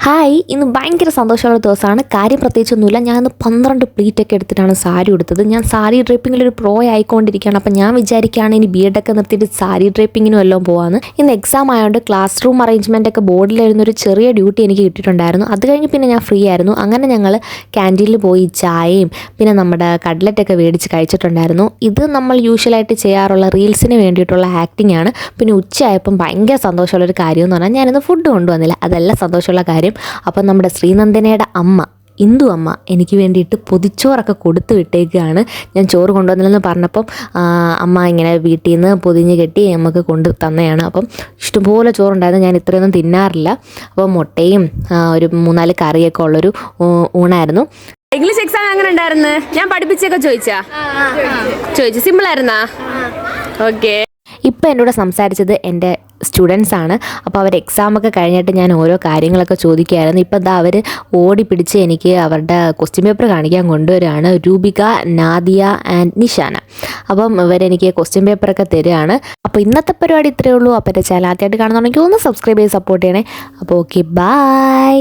Hi, ഇന്ന് ഭയങ്കര സന്തോഷമുള്ള ദിവസമാണ്. കാര്യം പ്രത്യേകിച്ചൊന്നുമില്ല. ഞാനിന്ന് 12 പ്ലീറ്റൊക്കെ എടുത്തിട്ടാണ് സാരി ഉടുത്തത്. ഞാൻ സാരി ഡ്രേപ്പിങ്ങിലൊരു പ്രോ ആയിക്കൊണ്ടിരിക്കുകയാണ്. അപ്പം ഞാൻ വിചാരിക്കുകയാണ് ഇനി ബി.എഡൊക്കെ നിർത്തിയിട്ട് സാരി ഡ്രേപ്പിങ്ങിനും എല്ലാം പോകാമെന്ന്. ഇന്ന് എക്സാം ആയതുകൊണ്ട് ക്ലാസ് റൂം അറേഞ്ച്മെൻ്റ് ഒക്കെ ബോർഡിലിരുന്നൊരു ചെറിയ ഡ്യൂട്ടി എനിക്ക് കിട്ടിയിട്ടുണ്ടായിരുന്നു. അത് കഴിഞ്ഞ് പിന്നെ ഞാൻ ഫ്രീ ആയിരുന്നു. അങ്ങനെ ഞങ്ങൾ ക്യാൻറ്റീനിൽ പോയി ചായയും പിന്നെ നമ്മുടെ കട്ലറ്റൊക്കെ മേടിച്ച് കഴിച്ചിട്ടുണ്ടായിരുന്നു. ഇത് നമ്മൾ യൂഷ്വലായിട്ട് ചെയ്യാറുള്ള റീൽസിന് വേണ്ടിയിട്ടുള്ള ആക്ടിംഗ് ആണ്. പിന്നെ ഉച്ചയായപ്പം ഭയങ്കര സന്തോഷമുള്ളൊരു കാര്യം എന്ന് പറഞ്ഞാൽ ഞാനിന്ന് ഫുഡ് കൊണ്ടുവന്നില്ല. അതല്ല സന്തോഷമുള്ള കാര്യം. അപ്പം നമ്മുടെ ശ്രീനന്ദനയുടെ അമ്മ ഇന്ദു അമ്മ എനിക്ക് വേണ്ടിയിട്ട് പൊതിച്ചോറൊക്കെ കൊടുത്തു വിട്ടേക്കുകയാണ്. ഞാൻ ചോറ് കൊണ്ടുവന്നില്ലെന്ന് പറഞ്ഞപ്പം അമ്മ ഇങ്ങനെ വീട്ടിൽ നിന്ന് പൊതിഞ്ഞ് കെട്ടി നമുക്ക് കൊണ്ട് തന്നെയാണ്. അപ്പം ഇഷ്ടംപോലെ ചോറുണ്ടായിരുന്നു. ഞാൻ ഇത്രയൊന്നും തിന്നാറില്ല. അപ്പോൾ മുട്ടയും ഒരു 3-4 കറിയൊക്കെ ഉള്ളൊരു ഊണായിരുന്നു. ഇംഗ്ലീഷ് എക്സാം എങ്ങനെ ഉണ്ടായിരുന്നു? ഞാൻ പഠിപ്പിച്ചൊക്കെ ചോദിച്ചു സിമ്പിളായിരുന്നാ? ഓക്കെ. ഇപ്പം എന്നോട് സംസാരിച്ചത് എൻ്റെ സ്റ്റുഡൻസ് ആണ്. അപ്പോൾ അവർ എക്സാമൊക്കെ കഴിഞ്ഞിട്ട് ഞാൻ ഓരോ കാര്യങ്ങളൊക്കെ ചോദിക്കുകയായിരുന്നു. ഇപ്പം എന്താ അവർ ഓടി പിടിച്ച് എനിക്ക് അവരുടെ ക്വസ്റ്റ്യൻ പേപ്പർ കാണിക്കാൻ കൊണ്ടുവരികയാണ്. രൂപിക, നാദിയ ആൻഡ് നിഷാന. അപ്പം ഇവരെനിക്ക് ക്വസ്റ്റ്യൻ പേപ്പറൊക്കെ തരികയാണ്. അപ്പോൾ ഇന്നത്തെ പരിപാടി ഇത്രയേ ഉള്ളൂ. അപ്പോൾ എൻ്റെ ചാനൽ ആദ്യമായിട്ട് കാണുന്നുണ്ടെങ്കിൽ ഒന്ന് സബ്സ്ക്രൈബ് ചെയ്ത് സപ്പോർട്ട് ചെയ്യണേ. അപ്പോൾ ഓക്കെ, ബൈ.